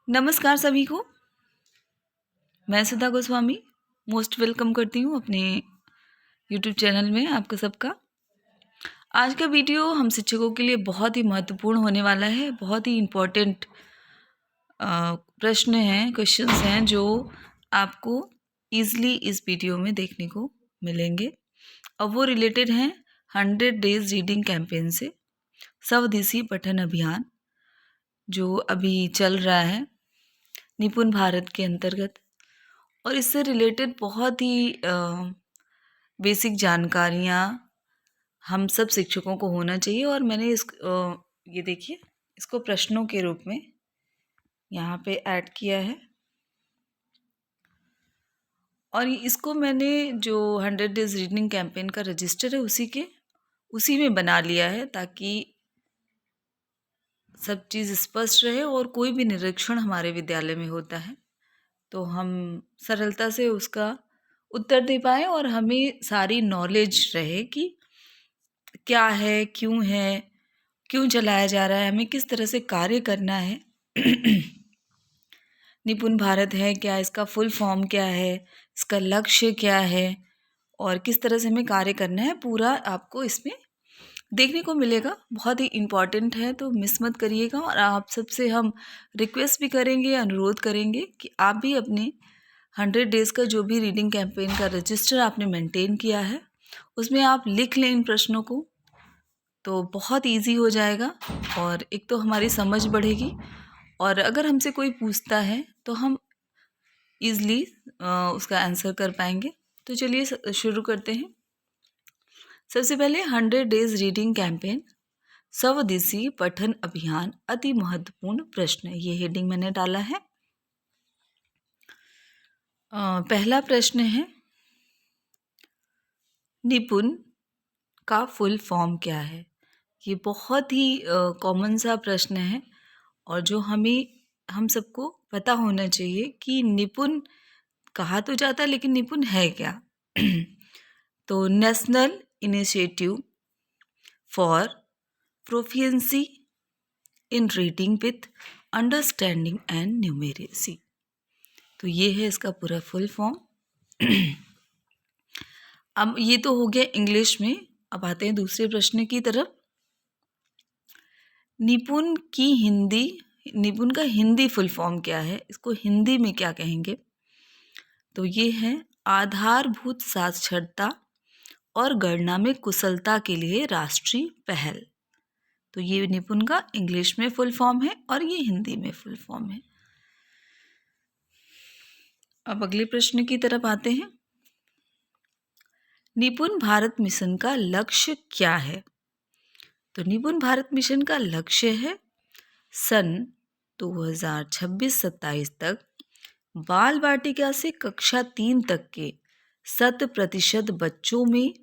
नमस्कार सभी को। मैं सुधा गोस्वामी मोस्ट वेलकम करती हूँ अपने यूट्यूब चैनल में आपका सबका। आज का वीडियो हम शिक्षकों के लिए बहुत ही महत्वपूर्ण होने वाला है। बहुत ही इम्पोर्टेंट प्रश्न हैं, क्वेश्चंस हैं जो आपको ईज़िली इस वीडियो में देखने को मिलेंगे और वो रिलेटेड हैं 100 डेज रीडिंग कैंपेन से। स्वदेशी पठन अभियान जो अभी चल रहा है निपुण भारत के अंतर्गत, और इससे रिलेटेड बहुत ही बेसिक जानकारियाँ हम सब शिक्षकों को होना चाहिए। और मैंने ये देखिए, इसको प्रश्नों के रूप में यहाँ पे ऐड किया है और इसको मैंने जो 100 डेज रीडिंग कैंपेन का रजिस्टर है उसी में बना लिया है ताकि सब चीज़ स्पष्ट रहे और कोई भी निरीक्षण हमारे विद्यालय में होता है तो हम सरलता से उसका उत्तर दे पाएँ और हमें सारी नॉलेज रहे कि क्या है, क्यों चलाया जा रहा है, हमें किस तरह से कार्य करना है। निपुण भारत है क्या, इसका फुल फॉर्म क्या है, इसका लक्ष्य क्या है और किस तरह से हमें कार्य करना है, पूरा आपको इसमें देखने को मिलेगा। बहुत ही इम्पॉर्टेंट है तो मिस मत करिएगा। और आप सबसे हम रिक्वेस्ट भी करेंगे, अनुरोध करेंगे कि आप भी अपने 100 डेज़ का जो भी रीडिंग कैंपेन का रजिस्टर आपने मेंटेन किया है उसमें आप लिख लें इन प्रश्नों को, तो बहुत इजी हो जाएगा और एक तो हमारी समझ बढ़ेगी और अगर हमसे कोई पूछता है तो हम ईज़िली उसका आंसर कर पाएंगे। तो चलिए शुरू करते हैं। सबसे पहले 100 डेज रीडिंग कैंपेन स्वदेशी पठन अभियान अति महत्वपूर्ण प्रश्न, ये हेडिंग मैंने डाला है। पहला प्रश्न है, निपुण का फुल फॉर्म क्या है। ये बहुत ही कॉमन सा प्रश्न है और जो हम सबको पता होना चाहिए कि निपुण कहा तो जाता है लेकिन निपुण है क्या। तो national initiative for proficiency in reading with understanding and numeracy, तो ये है इसका पूरा फुल फॉर्म। अब ये तो हो गया इंग्लिश में। अब आते हैं दूसरे प्रश्न की तरफ। निपुण का हिंदी फुल फॉर्म क्या है, इसको हिंदी में क्या कहेंगे। तो ये है आधारभूत साक्षरता और गणना में कुशलता के लिए राष्ट्रीय पहल। तो ये निपुण का इंग्लिश में फुल फॉर्म है और ये हिंदी में फुल फॉर्म है। अब अगले प्रश्न की तरफ आते हैं। निपुण भारत मिशन का लक्ष्य क्या है। तो निपुण भारत मिशन का लक्ष्य है सन 2026-27 तक बाल वाटिका से कक्षा 3 तक के 100% बच्चों में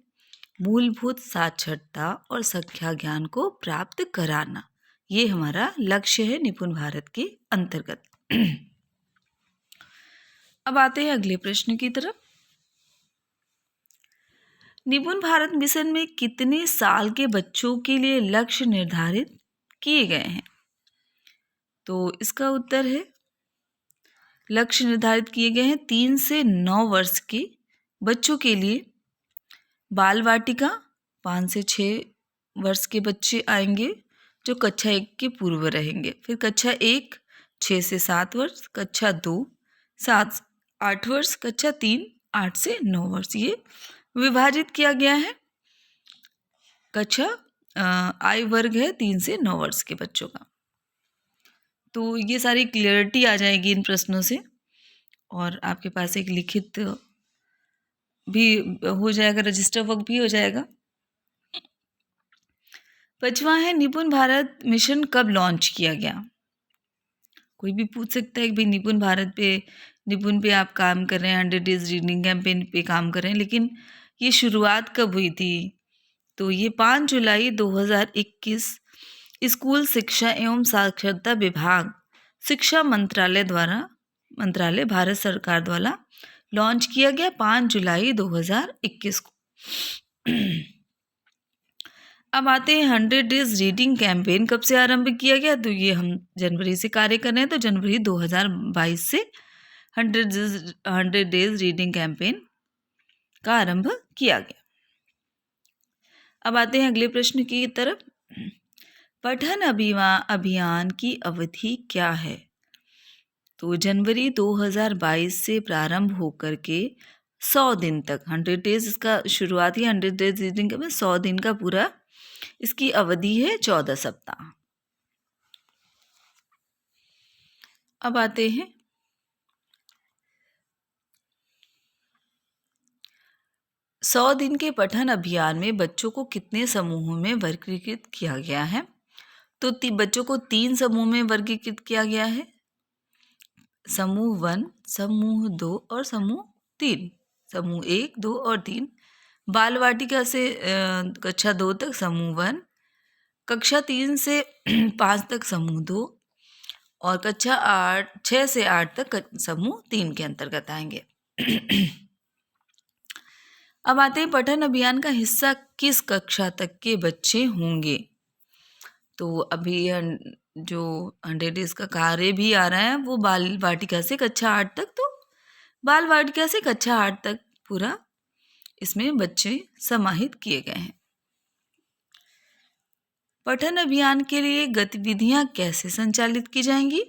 मूलभूत साक्षरता और संख्या ज्ञान को प्राप्त कराना। ये हमारा लक्ष्य है निपुण भारत के अंतर्गत। अब आते हैं अगले प्रश्न की तरफ। निपुण भारत मिशन में कितने साल के बच्चों के लिए लक्ष्य निर्धारित किए गए हैं। तो इसका उत्तर है, लक्ष्य निर्धारित किए गए हैं 3 से 9 वर्ष के बच्चों के लिए। बाल वाटिका 5 से 6 वर्ष के बच्चे आएंगे जो कक्षा 1 के पूर्व रहेंगे। फिर कक्षा 1 6 से 7 वर्ष, कक्षा 2 7 8 वर्ष, कक्षा 3 8 से 9 वर्ष। ये विभाजित किया गया है। कक्षा आयु वर्ग है 3 से 9 वर्ष के बच्चों का। तो ये सारी क्लियरिटी आ जाएगी इन प्रश्नों से और आपके पास एक लिखित भी हो जाएगा, रजिस्टर वर्क भी हो जाएगा। 5वां है, निपुण भारत मिशन कब लॉन्च किया गया। कोई भी पूछ सकता है कि भाई निपुण पे आप काम कर रहे हैं, 100 डेज रीडिंग कैंपेन पे काम कर रहे हैं, लेकिन ये शुरुआत कब हुई थी। तो ये 5 जुलाई 2021 स्कूल शिक्षा एवं साक्षरता विभाग शिक्षा मंत्रालय भारत सरकार द्वारा लॉन्च किया गया 5 जुलाई 2021 को। अब आते हैं 100 डेज रीडिंग कैंपेन कब से आरंभ किया गया, तो ये हम जनवरी से कार्य कर रहे हैं, तो जनवरी 2022 से 100 डेज रीडिंग कैंपेन का आरंभ किया गया। अब आते हैं अगले प्रश्न की तरफ। पठन अभियान की अवधि क्या है, तो जनवरी 2022 से प्रारंभ होकर के 100 दिन तक, 100 डेज इसका शुरुआती 100 डेज रीडिंग में 100 दिन का पूरा इसकी अवधि है 14 सप्ताह। अब आते हैं 100 दिन के पठन अभियान में बच्चों को कितने समूहों में वर्गीकृत किया गया है, तो बच्चों को 3 समूह में वर्गीकृत किया गया है, समूह 1, समूह 2 और समूह 3। समूह 1, 2 और 3। बाल वाटिका से कक्षा 2 तक समूह 1, कक्षा 3 से 5 तक समूह 2 और कक्षा 6 से 8 तक समूह 3 के अंतर्गत आएंगे। अब आते हैं पठन अभियान का हिस्सा किस कक्षा तक के बच्चे होंगे, तो अभी जो 100 डेज का कार्य भी आ रहा है वो बाल वाटिका से कक्षा 8 तक, तो बाल वाटिका से कक्षा 8 तक पूरा इसमें बच्चे समाहित किए गए हैं। पठन अभियान के लिए गतिविधियां कैसे संचालित की जाएंगी,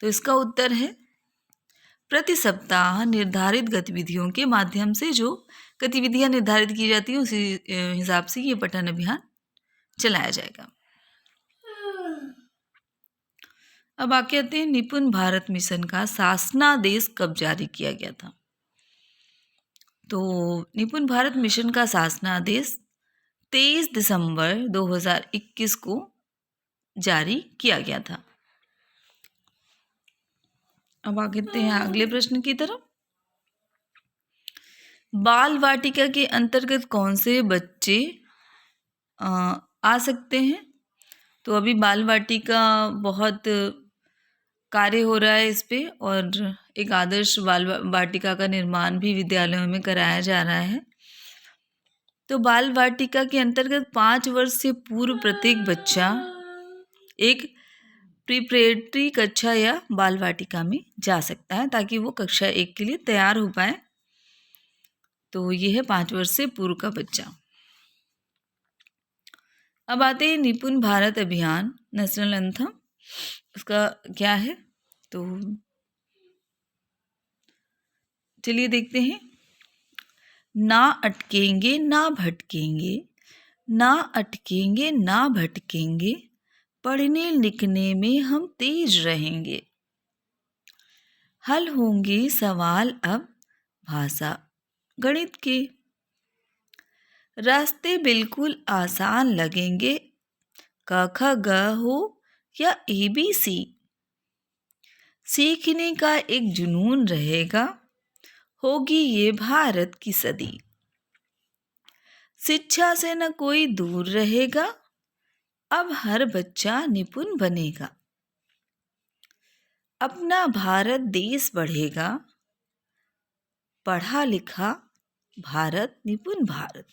तो इसका उत्तर है प्रति सप्ताह निर्धारित गतिविधियों के माध्यम से जो गतिविधियां निर्धारित की जाती हैं उसी हिसाब से ये पठन अभियान चलाया जाएगा। अब आगे आते हैं निपुण भारत मिशन का शासनादेश कब जारी किया गया था, तो निपुण भारत मिशन का शासनादेश 23 दिसंबर 2021 को जारी किया गया था। अब आगे बढ़ते हैं अगले प्रश्न की तरफ। बाल वाटिका के अंतर्गत कौन से बच्चे आ सकते हैं, तो अभी बाल वाटिका बहुत कार्य हो रहा है इस पे, और एक आदर्श बाल वाटिका का निर्माण भी विद्यालयों में कराया जा रहा है। तो बाल वाटिका के अंतर्गत 5 वर्ष से पूर्व प्रत्येक बच्चा एक प्रिपरेटरी कक्षा या बाल वाटिका में जा सकता है ताकि वो कक्षा 1 के लिए तैयार हो पाए। तो ये है 5 वर्ष से पूर्व का बच्चा। अब आते हैं निपुण भारत अभियान नेशनल एंथम, उसका क्या है, तो चलिए देखते हैं। ना अटकेंगे ना भटकेंगे, ना अटकेंगे ना भटकेंगे, पढ़ने लिखने में हम तेज रहेंगे। हल होंगे सवाल अब भाषा गणित के, रास्ते बिल्कुल आसान लगेंगे, क ख ग हो या ABC। सीखने का एक जुनून रहेगा, होगी ये भारत की सदी। शिक्षा से न कोई दूर रहेगा, अब हर बच्चा निपुण बनेगा। अपना भारत देश बढ़ेगा, पढ़ा लिखा भारत निपुण भारत।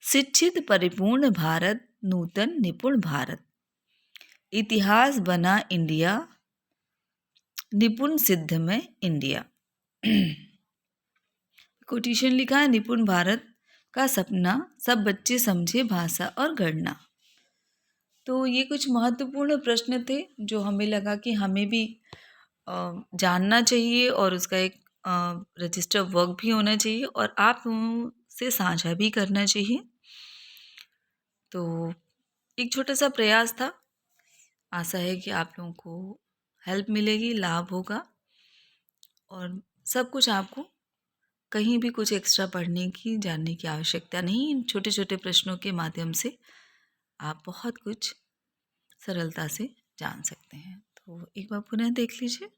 शिक्षित परिपूर्ण भारत नूतन निपुण भारत। इतिहास बना इंडिया, निपुण सिद्ध में इंडिया। कोटेशन लिखा है, निपुण भारत का सपना सब बच्चे समझे भाषा और गणना। तो ये कुछ महत्वपूर्ण प्रश्न थे जो हमें लगा कि हमें भी जानना चाहिए और उसका एक रजिस्टर वर्क भी होना चाहिए और आप से साझा भी करना चाहिए। तो एक छोटा सा प्रयास था, आशा है कि आप लोगों को हेल्प मिलेगी, लाभ होगा और सब कुछ आपको कहीं भी कुछ एक्स्ट्रा पढ़ने की जानने की आवश्यकता नहीं। इन छोटे छोटे प्रश्नों के माध्यम से आप बहुत कुछ सरलता से जान सकते हैं। तो एक बार पुनः देख लीजिए।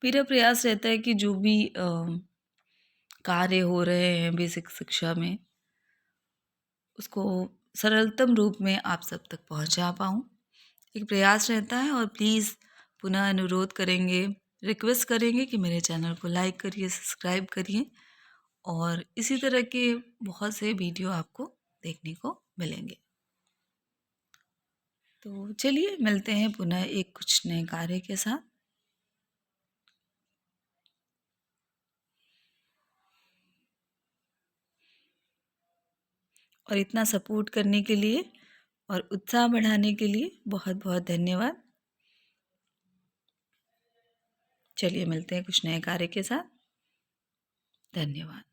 मेरा प्रयास रहता है कि जो भी कार्य हो रहे हैं बेसिक शिक्षा में उसको सरलतम रूप में आप सब तक पहुंचा पाऊं, एक प्रयास रहता है। और प्लीज़ पुनः अनुरोध करेंगे, रिक्वेस्ट करेंगे कि मेरे चैनल को लाइक करिए, सब्सक्राइब करिए और इसी तरह के बहुत से वीडियो आपको देखने को मिलेंगे। तो चलिए मिलते हैं पुनः एक कुछ नए कार्य के साथ। और इतना सपोर्ट करने के लिए और उत्साह बढ़ाने के लिए बहुत बहुत धन्यवाद। चलिए मिलते हैं कुछ नए कार्य के साथ। धन्यवाद।